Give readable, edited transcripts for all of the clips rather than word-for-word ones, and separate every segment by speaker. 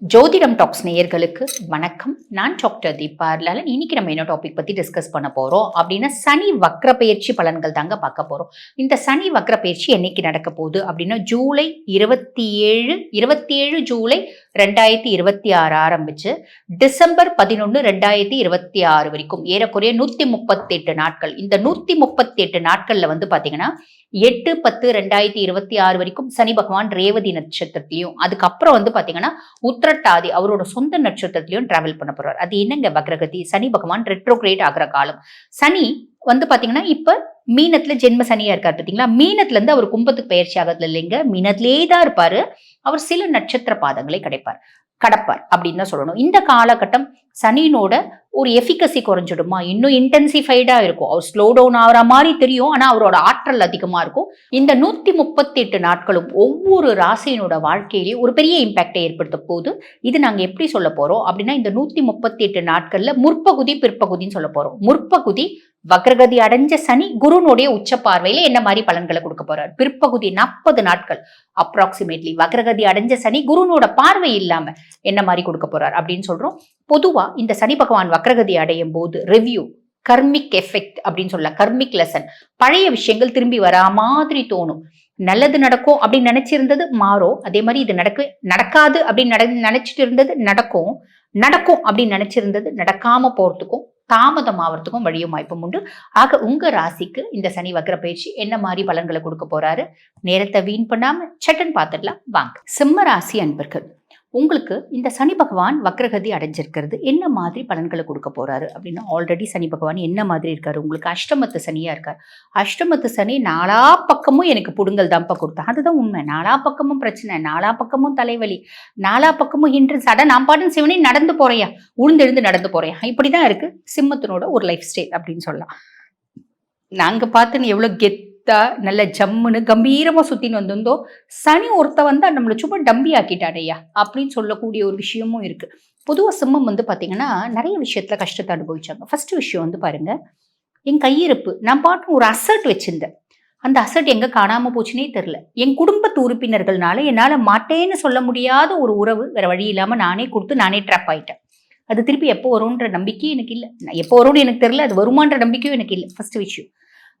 Speaker 1: ஜோதிடம் டாக்ஸ் நேயர்களுக்கு வணக்கம். நான் டாக்டர் தீபா லாலன். இன்னைக்கு நம்ம என்ன டாபிக் பத்தி டிஸ்கஸ் பண்ண போறோம் அப்படின்னா சனி வக்ர பயிற்சி பலன்கள் தாங்க பார்க்க போறோம். இந்த சனி வக்ர பயிற்சி என்னைக்கு நடக்க போகுது அப்படின்னா ஜூலை 27 ஜூலை 2026 ஆரம்பிச்சு டிசம்பர் 11 2026 வரைக்கும் ஏறக்குறைய 138 நாட்கள். இந்த 138 நாட்கள்ல வந்து பாத்தீங்கன்னா 8/10/2026 வரைக்கும் சனி பகவான் ரேவதி நட்சத்திரத்திலையும் அதுக்கப்புறம் வந்து பாத்தீங்கன்னா உத்திரட்டாதி அவரோட சொந்த நட்சத்திரத்திலையும் டிராவல் பண்ண போறார். அது என்னங்க வக்ரகதி? சனி பகவான் ரெட்ரோகிரேட் ஆகிற காலம். சனி வந்து பாத்தீங்கன்னா இப்ப மீனத்துல ஜென்ம சனியா இருக்காரு பாத்தீங்களா? மீனத்துல இருந்து அவர் கும்பத்துக்கு பயிற்சி ஆகிறதுல இல்லைங்க, மீனத்திலேயே தான் இருப்பாரு. அவர் சில நட்சத்திர பாதங்களை கடப்பார் அப்படின்னு தான் சொல்லணும். இந்த காலகட்டம் சனியினோட ஒரு எஃபிகசி குறைஞ்சிடுமா, இன்னும் இன்டென்சிஃபைடா இருக்கும். அவர் ஸ்லோ டவுன் ஆகிற மாதிரி தெரியும், ஆனா அவரோட ஆற்றல் அதிகமா இருக்கும். இந்த 138 நாட்களும் ஒவ்வொரு ராசியினோட வாழ்க்கையிலேயே ஒரு பெரிய இம்பாக்டை ஏற்படுத்த போகுது. இது நாங்க எப்படி சொல்ல போறோம் அப்படின்னா, இந்த 138 நாட்கள்ல முற்பகுதி பிற்பகுதின்னு சொல்ல போறோம். முற்பகுதி வக்ரகதி அடைஞ்ச சனி குருனுடைய உச்ச பார்வையில என்ன மாதிரி பலன்களை கொடுக்க போறார். பிற்பகுதி 40 நாட்கள் அப்ராக்சிமேட்லி வக்ரகதி அடைஞ்ச சனி குருனோட பார்வை இல்லாம என்ன மாதிரி கொடுக்க போறார் அப்படின்னு சொல்றோம். பொதுவா இந்த சனி பகவான் வக்ரகதி அடையும் போது ரிவ்யூ, கர்மிக் எஃபெக்ட் அப்படின்னு சொல்லலாம், கர்மிக் லெசன், பழைய விஷயங்கள் திரும்பி வரா மாதிரி தோணும். நல்லது நடக்கும் அப்படின்னு நினைச்சிருந்தது மாறும். அதே மாதிரி இது நடக்காது அப்படின்னு நினைச்சிட்டு இருந்தது நடக்கும் அப்படின்னு நினைச்சிருந்தது நடக்காம போறதுக்கும் தாமதம் ஆகிறதுக்கும் வழியும் வாய்ப்பும் உண்டு. ஆக உங்க ராசிக்கு இந்த சனி வக்ர பயிற்சி என்ன மாதிரி பலன்களை கொடுக்க போறாரு, நேரத்தை வீண் பண்ணாம சட்டன் பார்த்துடலாம் வாங்க. சிம்ம ராசி அன்பர்கள், உங்களுக்கு இந்த சனி பகவான் வக்ரகதி அடைஞ்சிருக்கிறது என்ன மாதிரி பலன்களை கொடுக்க போறாரு அப்படின்னா, ஆல்ரெடி சனி பகவான் என்ன மாதிரி இருக்காரு, உங்களுக்கு அஷ்டமத்து சனியா இருக்காரு. அஷ்டமத்து சனி நாலா பக்கமும் எனக்கு புடுங்கல் தான்ப்பா கொடுத்தா, அதுதான் உண்மை. நாலா பக்கமும் பிரச்சனை, நாலா பக்கமும் தலைவலி, நாலா பக்கமும் ஹிண்ட்ரன்ஸ். அட நான் பாட்டு சிவனே நடந்து போறேயா, உளுந்தெழுந்து நடந்து போறேன், இப்படிதான் இருக்கு சிம்மத்தினோட ஒரு லைஃப் ஸ்டைல் அப்படின்னு சொல்லலாம். நாங்க பார்த்துன்னு எவ்வளவு கெத்தா நல்ல ஜம்முன்னு கம்பீரமா சுத்தின்னு வந்திருந்தோம், சனி ஒருத்த வந்தா நம்மளை சும்மா டம்பி ஆக்கிட்டாடையா அப்படின்னு சொல்லக்கூடிய ஒரு விஷயமும் இருக்கு. பொதுவா சிம்மம் வந்து பாத்தீங்கன்னா நிறைய விஷயத்துல கஷ்டத்தை அனுபவிச்சாங்க. ஃபர்ஸ்ட் விஷயம் வந்து பாருங்க, என் கையிருப்பு, நான் பாட்டு ஒரு அசர்ட் வச்சிருந்தேன், அந்த அசர்ட் எங்க காணாம போச்சுன்னே தெரியல. என் குடும்பத்து உறுப்பினர்கள்னால என்னால மாட்டேன்னு சொல்ல முடியாத ஒரு உறவு வேற வழி இல்லாம நானே கொடுத்து நானே ட்ராப் ஆயிட்டேன். அது திருப்பி எப்போ வரும்ன்ற நம்பிக்கையும் எனக்கு இல்லை, எப்போ வரும்னு எனக்கு தெரியல, அது வருமான்ற நம்பிக்கையும் எனக்கு இல்லை. ஃபர்ஸ்ட் விஷயம்.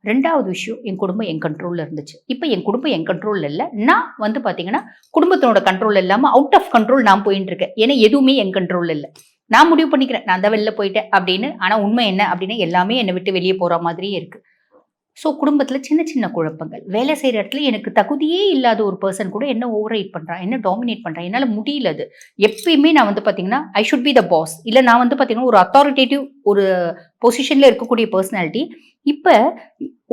Speaker 1: ரெண்டாவது விஷயம், என் குடும்பம் என் கண்ட்ரோல்ல இருந்துச்சு. இப்போ என் குடும்பம் என் கண்ட்ரோல்ல இல்லை, நான் வந்து பாத்தீங்கன்னா குடும்பத்தினோட கண்ட்ரோல் இல்லாம அவுட் ஆஃப் கண்ட்ரோல் நான் போயிட்டு இருக்கேன். ஏன்னா எதுவுமே என் கண்ட்ரோல் இல்லை, நான் முடிவு பண்ணிக்கிறேன் நான் தான் வெளில போயிட்டேன் அப்படின்னு. ஆனா உண்மை என்ன அப்படின்னா எல்லாமே என்னை விட்டு வெளியே போற மாதிரியே இருக்கு. ஸோ குடும்பத்தில் சின்ன சின்ன குழப்பங்கள், வேலை செய்கிற இடத்துல எனக்கு தகுதியே இல்லாத ஒரு பர்சன் கூட என்ன ஓவர் ரைட் பண்ணுறான், என்ன டாமினேட் பண்ணுறான், என்னால் முடியல. அது எப்பயுமே நான் வந்து பார்த்தீங்கன்னா I should be the boss, இல்லை நான் வந்து பார்த்தீங்கன்னா ஒரு அத்தாரிட்டேட்டிவ் ஒரு பொசிஷனில் இருக்கக்கூடிய பர்சனாலிட்டி. இப்போ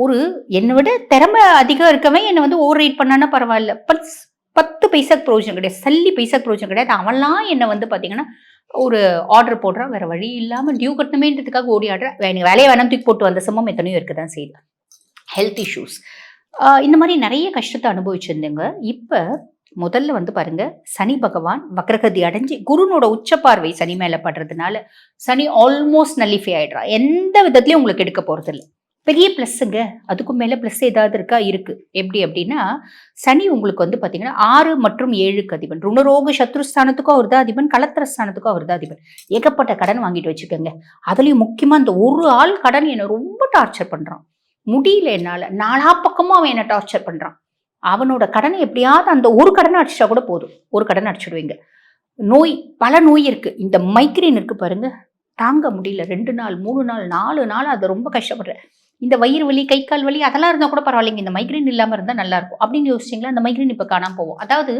Speaker 1: ஒரு என்னை விட திறமை அதிகம் இருக்கவன் என்னை வந்து ஓவர் ரைட் பண்ணானா பரவாயில்ல, 10 பைசாக்கு ப்ரோஜனம் கிடையாது, சல்லி பைசாக்கு ப்ரோஜனம் கிடையாது. அவன்லாம் என்னை வந்து பார்த்தீங்கன்னா ஒரு ஆர்டர் போடுறான், வேற வழி இல்லாமல் டியூ கட்டணுமேன்றதுக்காக ஓடி ஆடுறேன். எனக்கு வேலையை வேணாம் தூக்கி போட்டு வந்த சமம் எத்தனையோ இருக்க தான் செய்யுது. ஹெல்த் இஷ்யூஸ், இந்த மாதிரி நிறைய கஷ்டத்தை அனுபவிச்சிருந்தேங்க. இப்போ முதல்ல வந்து பாருங்க, சனி பகவான் வக்ரகதி அடைஞ்சு குருனோட உச்ச பார்வை சனி மேல படுறதுனால சனி ஆல்மோஸ்ட் நல்லிஃபை ஆயிடுறா. எந்த விதத்துலயும் உங்களுக்கு எடுக்க போறது இல்லை. பெரிய பிளஸ்ஸுங்க. அதுக்கும் மேல பிளஸ் ஏதாவது இருக்கா? இருக்கு. எப்படி அப்படின்னா, சனி உங்களுக்கு வந்து பாத்தீங்கன்னா 6 மற்றும் 7க்கு அதிபன், ருணரோக சத்ருஸ்தானத்துக்கும் அவர் தான் அதிபன், கலத்திரஸ்தானத்துக்கும் அவர் தான் அதிபன். ஏகப்பட்ட கடன் வாங்கிட்டு வச்சுக்கோங்க. அதுலயும் முக்கியமா இந்த ஒரு ஆள் கடன் என்னை ரொம்ப டார்ச்சர் பண்றான், முடியல என்னால, நாலா பக்கமும் அவன் என்ன டார்ச்சர் பண்றான். அவனோட கடனை எப்படியாவது அந்த ஒரு கடனை அடிச்சா கூட போதும், ஒரு கடனை அடிச்சிடுவீங்க. நோய், பல நோய் இருக்கு. இந்த மைக்ரேன் இருக்கு பாருங்க, தாங்க முடியல. 2 நாள் 3 நாள் 4 நாள் அது ரொம்ப கஷ்டப்படுறேன். இந்த வயிறு வலி, கை கால் வலி அதெல்லாம் இருந்தா கூட பரவாயில்லைங்க, இந்த மைக்ரேன் இல்லாம இருந்தா நல்லா இருக்கும் அப்படின்னு யோசிச்சிங்களா? அந்த மைக்ரேன் இப்ப காணாம போவோம். அதாவது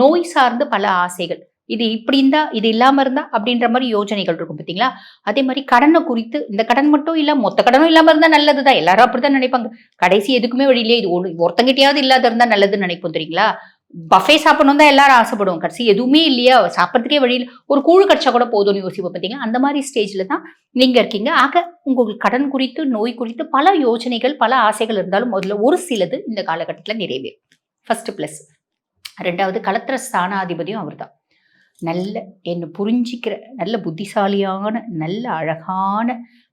Speaker 1: நோய் சார்ந்து பல ஆசைகள், இது இப்படி இருந்தா இது இல்லாம இருந்தா அப்படின்ற மாதிரி யோசனைகள் இருக்கும் பார்த்தீங்களா? அதே மாதிரி கடனை குறித்து, இந்த கடன் மட்டும் இல்ல மொத்த கடனும் இல்லாம இருந்தா நல்லதுதான், எல்லாரும் அப்படித்தான் நினைப்பாங்க. கடைசி எதுக்குமே வழியிலே இது ஒருத்தங்கிட்டயாவது இல்லாத இருந்தா நல்லதுன்னு நினைப்போம் தெரியுங்களா? பஃபே சாப்பிடணும் தான் எல்லாரும் ஆசைப்படுவோம், கடைசி எதுவுமே இல்லையா, சாப்பிட்றதுக்கே வழியில் ஒரு கூழ் கடிச்சா கூட போதும்னு யோசிப்போம் பார்த்தீங்களா? அந்த மாதிரி ஸ்டேஜ்ல தான் நீங்க இருக்கீங்க. ஆக உங்களுக்கு கடன் குறித்து, நோய் குறித்து பல யோசனைகள் பல ஆசைகள் இருந்தாலும் முதல்ல ஒரு சிலது இந்த காலகட்டத்தில் நிறைவேறும். First plus. ரெண்டாவது, கலத்திர ஸ்தானாதிபதியும் அவர் தான். நல்ல என்ன புரிஞ்சிக்கிற, நல்ல புத்திசாலியான, நல்ல அழகான,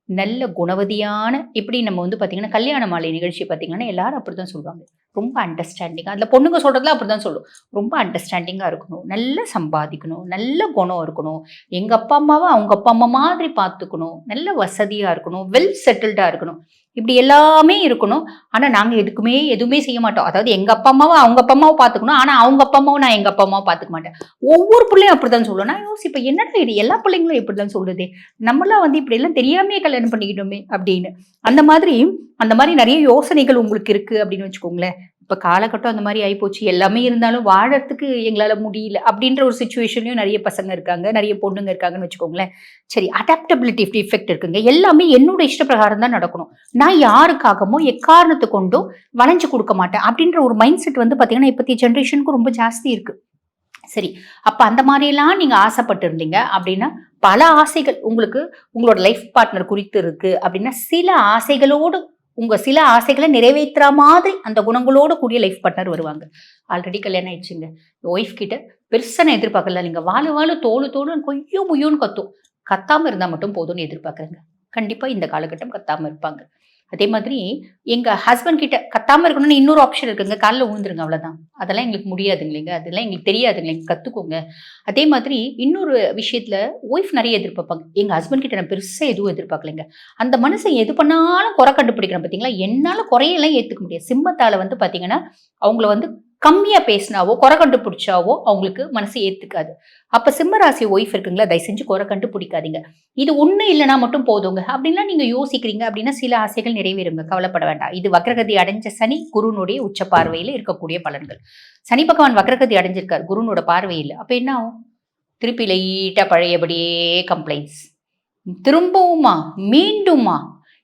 Speaker 1: நல்ல குணவதியான, இப்படி நம்ம வந்து பார்த்தீங்கன்னா கல்யாண மாலை நிகழ்ச்சி பார்த்தீங்கன்னா எல்லாரும் அப்படித்தான் சொல்லுவாங்க. ரொம்ப அண்டர்ஸ்டாண்டிங்கா, அதுல பொண்ணுங்க சொல்றதுல அப்படிதான் சொல்லும். ரொம்ப அண்டர்ஸ்டாண்டிங்கா இருக்கணும், நல்லா சம்பாதிக்கணும், நல்ல குணம் இருக்கணும், எங்க அப்பா அம்மாவை அவங்க அப்பா அம்மா மாதிரி பார்த்துக்கணும், நல்ல வசதியா இருக்கணும், வெல் செட்டில்டா இருக்கணும், இப்படி எல்லாமே இருக்கணும். ஆனா நாங்க எதுவுமே செய்ய மாட்டோம். அதாவது எங்க அப்பா அம்மாவை அவங்க அப்பா அம்மாவை பார்த்துக்கணும், ஆனா அவங்க அப்பா அம்மாவை நான் எங்க அப்பா அம்மாவை பார்த்துக்க மாட்டேன். ஒவ்வொரு பிள்ளையும் அப்படிதான் சொல்லும். நான் யோசிப்பேன், என்னடா இது எல்லா பிள்ளைங்களும் இப்படிதான் சொல்லுதே, நம்மளாம் வந்து இப்படி எல்லாம் தெரியாமையே கல்யாணம் பண்ணிக்கிட்டோமே அப்படின்னு. அந்த மாதிரி நிறைய யோசனைகள் உங்களுக்கு இருக்கு அப்படின்னு வச்சுக்கோங்களேன். இப்ப காலகட்டம் அந்த மாதிரி ஆயிப்போச்சு. எல்லாமே இருந்தாலும் வாழறதுக்கு எங்களால முடியல அப்படின்ற ஒரு சிச்சுவேஷன்லயும் நிறைய பசங்க இருக்காங்க, நிறைய பொண்ணுங்க இருக்காங்கன்னு வச்சுக்கோங்களேன். சரி, அடாப்டபிலிட்டி டிஃபெக்ட் இருக்குங்க. எல்லாமே என்னோட இஷ்ட பிரகாரம் தான் நடக்கணும். நான் யாருக்காகவோ எக்காரணத்து கொண்டும் வளைஞ்சு கொடுக்க மாட்டேன் அப்படின்ற ஒரு மைண்ட் செட் வந்து பாத்தீங்கன்னா இப்பத்திய ஜென்ரேஷனுக்கு ரொம்ப ஜாஸ்தி இருக்கு. சரி, அப்ப அந்த மாதிரி எல்லாம் நீங்க ஆசைப்பட்டு இருந்தீங்க அப்படின்னா, பல ஆசைகள் உங்களுக்கு உங்களோட லைஃப் பார்ட்னர் குறித்து இருக்கு அப்படின்னா, சில ஆசைகளை நிறைவேற்றுற மாதிரி அந்த குணங்களோட கூடிய லைஃப் பார்ட்னர் வருவாங்க. ஆல்ரெடி கல்யாணம் ஆயிடுச்சுங்க, ஒய்ஃப் கிட்ட பெருசா நான் எதிர்பார்க்கல, நீங்க வாழு தோளு தோளுன்னு கொய்யோ முய்யோன்னு கத்தும், கத்தாம இருந்தா மட்டும் போதும்னு எதிர்பார்க்கறேங்க. கண்டிப்பா இந்த காலகட்டம் கத்தாம இருப்பாங்க. அதே மாதிரி எங்க ஹஸ்பண்ட் கிட்ட கத்தாம இருக்கணும்னு இன்னொரு ஆப்ஷன் இருக்குங்க, காலில் விழுந்துருங்க, அவ்வளவுதான். அதெல்லாம் எங்களுக்கு முடியாதுங்களேங்க, அதெல்லாம் எங்களுக்கு தெரியாதுங்களேங்க, கத்துக்கோங்க. அதே மாதிரி இன்னொரு விஷயத்துல ஒய்ஃப் நிறைய எதிர்பார்ப்பாங்க. எங்க ஹஸ்பண்ட் கிட்ட நான் பெருசா எதுவும் எதிர்பார்க்கலைங்க. அந்த மனுஷன் எது பண்ணாலும் குறை கண்டுபிடிக்கிறேன் பாத்தீங்களா, என்னால குறையெல்லாம் ஏத்துக்க முடியாது. சிம்மத்தால வந்து பாத்தீங்கன்னா அவங்கள வந்து கம்மியா பேசினாவோ குறை கண்டுபிடிச்சாவோ அவங்களுக்கு மனசு ஏத்துக்காது. அப்ப சிம்ம ராசி ஒய்ஃப் இருக்குங்களா, தயவு செஞ்சு குறை கண்டுபிடிக்காதீங்க. இது ஒண்ணு இல்லைன்னா மட்டும் போதுங்க அப்படின்லாம் நீங்க யோசிக்கிறீங்க அப்படின்னா சில ஆசைகள் நிறைவேறுங்க, கவலைப்பட வேண்டாம். இது வக்ரகதி அடைஞ்ச சனி குருனுடைய உச்ச பார்வையில இருக்கக்கூடிய பலன்கள். சனி பகவான் வக்ரகதி அடைஞ்சிருக்காரு, குருனோட பார்வையில். அப்ப என்ன ஆகும்? திருப்பி லைட்டா பழையபடியே கம்ப்ளைண்ட்ஸ், திரும்பவுமா மீண்டுமா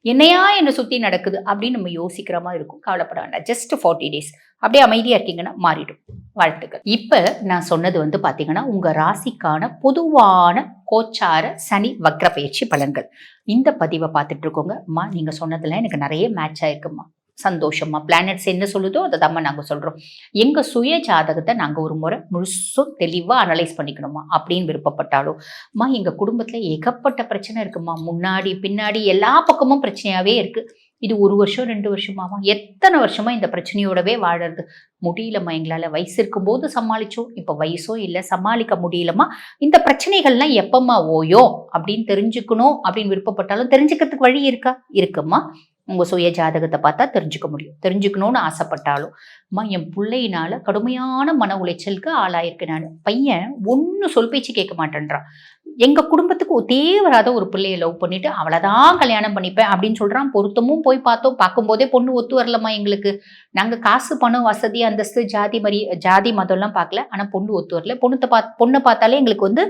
Speaker 1: என்னையா என்ன சுத்தி நடக்குது அப்படின்னு நம்ம யோசிக்கிற மாதிரி இருக்கும். கவலைப்பட வேண்டாம், ஜஸ்ட் 40 days அப்படியே அமைதியா இருக்கீங்கன்னா மாறிடும். வாழ்த்துக்கள். இப்ப நான் சொன்னது வந்து பாத்தீங்கன்னா உங்க ராசிக்கான பொதுவான கோச்சார சனி வக்ர பயிற்சி பலன்கள். இந்த பதிவை பார்த்துட்டு இருக்கோங்க அம்மா, நீங்க சொன்னதுல எனக்கு நிறைய மேட்ச் ஆயிருக்குமா, சந்தோஷமா. பிளானட்ஸ் என்ன சொல்லுதோ அதை தான் நாங்க சொல்றோம். எங்க சுய ஜாதகத்தை நாங்க ஒரு முறை முழுசும் தெளிவா அனலைஸ் பண்ணிக்கணுமா அப்படின்னு விருப்பப்பட்டாலும், அம்மா எங்க குடும்பத்துல ஏகப்பட்ட பிரச்சனை இருக்குமா, முன்னாடி பின்னாடி எல்லா பக்கமும் பிரச்சனையாவே இருக்கு, இது 1 வருஷம் 2 வருஷமாவா, எத்தனை வருஷமா இந்த பிரச்சனையோடவே வாழறது, முடியலம்மா எங்களால, வயசு இருக்கும்போது சமாளிச்சோம், இப்ப வயசும் இல்லை, சமாளிக்க முடியலம்மா, இந்த பிரச்சனைகள்லாம் எப்பமா ஓயும் அப்படின்னு தெரிஞ்சுக்கணும் அப்படின்னு விருப்பப்பட்டாலும் தெரிஞ்சுக்கிறதுக்கு வழி இருக்கா? இருக்குமா. உங்க சுய ஜாதகத்தை பார்த்தா தெரிஞ்சுக்க முடியும். தெரிஞ்சுக்கணும்னு ஆசைப்பட்டாலும், அம்மா என் பிள்ளையினால கடுமையான மன உளைச்சலுக்கு ஆளாயிருக்கேன் நான், பையன் ஒன்னும் சொல் பேச்சு கேட்க மாட்டேன்றான், எங்க குடும்பத்துக்கு ஒத்தே வராத ஒரு பிள்ளையை லவ் பண்ணிட்டு அவளைதான் கல்யாணம் பண்ணிப்பேன் அப்படின்னு சொல்றான். பொருத்தமும் போய் பார்த்தோம், பார்க்கும்போதே பொண்ணு ஒத்து வரலம்மா எங்களுக்கு, நாங்க காசு பணம் வசதி அந்தஸ்து ஜாதி மதம் எல்லாம் பார்க்கல, ஆனா பொண்ணு ஒத்து வரல, பொண்ணை பார்த்தாலே எங்களுக்கு வந்து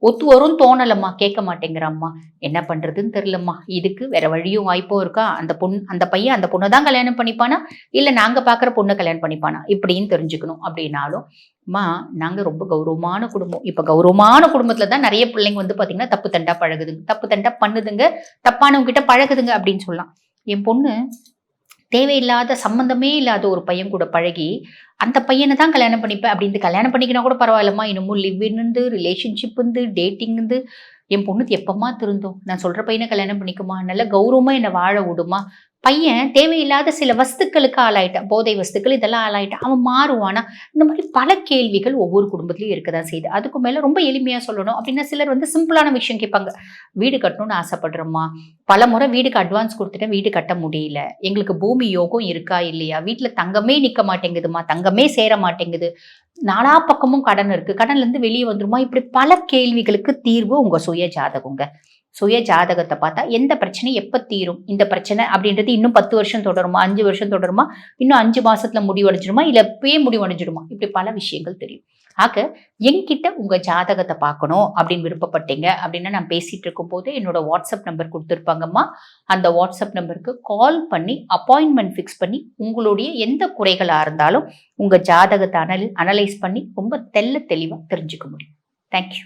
Speaker 1: ஒத்து வரும் தோணலம்மா, கேட்க மாட்டேங்கிறாம்மா, என்ன பண்றதுன்னு தெரியலம்மா, இதுக்கு வேற வழியும் வாய்ப்பும் இருக்கா, அந்த பையன் அந்த பொண்ணை தான் கல்யாணம் பண்ணிப்பானா இல்ல நாங்க பாக்குற பொண்ணை கல்யாணம் பண்ணிப்பானா இப்படின்னு தெரிஞ்சுக்கணும் அப்படின்னாலும், அம்மா நாங்க ரொம்ப கௌரவமான குடும்பம், இப்ப கௌரவமான குடும்பத்துலதான் நிறைய பிள்ளைங்க வந்து பாத்தீங்கன்னா தப்பு தண்டா பழகுதுங்க, தப்பு தண்டா பண்ணுதுங்க, தப்பானவங்க கிட்ட பழகுதுங்க அப்படின்னு சொல்லலாம். என் பொண்ணு தேவையில்லாத சம்பந்தமே இல்லாத ஒரு பையன் கூட பழகி அந்த பையனை தான் கல்யாணம் பண்ணிப்பேன் அப்படின்னு கல்யாணம் பண்ணிக்கினா கூட பரவாயில்லம்மா, இன்னமும் லிவ் இருந்து ரிலேஷன்ஷிப் இருந்து டேட்டிங் இருந்து, என் பொண்ணுக்கு எப்பமா திருந்தோம், நான் சொல்ற பையனை கல்யாணம் பண்ணிக்குமா, நல்ல கௌரவமா என்னை வாழ விடுமா, பையன் தேவையில்லாத சில வஸ்துக்களுக்கு ஆளாயிட்டான், போதை வஸ்துக்கள் இதெல்லாம் ஆளாயிட்டான், அவன் மாறுவானா, இந்த மாதிரி பல கேள்விகள் ஒவ்வொரு குடும்பத்திலயும் இருக்கதான் செய்யுது. அதுக்கு மேல ரொம்ப எளிமையா சொல்லணும் அப்படின்னா சிலர் வந்து சிம்பிளான விஷயம் கேட்பாங்க, வீடு கட்டணும்னு ஆசைப்படுறோமா, பல முறை வீடுக்கு அட்வான்ஸ் கொடுத்துட்டேன், வீடு கட்ட முடியல, எங்களுக்கு பூமி யோகம் இருக்கா இல்லையா, வீட்டுல தங்கமே நிக்க மாட்டேங்குதுமா, தங்கமே சேர மாட்டேங்குது, நாலா பக்கமும் கடன் இருக்கு, கடன்ல இருந்து வெளியே வந்துருமா, இப்படி பல கேள்விகளுக்கு தீர்வு உங்க சுய ஜாதகங்க. சுய ஜாதகத்தை பார்த்தா எந்த பிரச்சனை எப்ப தீரும், இந்த பிரச்சனை அப்படின்றது இன்னும் 10 வருஷம் தொடருமா, 5 வருஷம் தொடருமா, இன்னும் 5 மாசத்துல முடிவடைஞ்சிருமா, இல்ல இப்பயே முடிவடைஞ்சிடுமா, இப்படி பல விஷயங்கள் தெரியும். ஆக என்கிட்ட உங்க ஜாதகத்தை பார்க்கணும் அப்படின்னு விருப்பப்பட்டீங்க அப்படின்னா, நான் பேசிட்டு இருக்கும் போது என்னோட வாட்ஸ்அப் நம்பர் கொடுத்துருப்பாங்கம்மா, அந்த வாட்ஸ்அப் நம்பருக்கு கால் பண்ணி அப்பாயின்மெண்ட் ஃபிக்ஸ் பண்ணி உங்களுடைய எந்த குறைகளா இருந்தாலும் உங்க ஜாதகத்தை அனலைஸ் பண்ணி ரொம்ப தெளிவா தெரிஞ்சுக்க முடியும். தேங்க்யூ.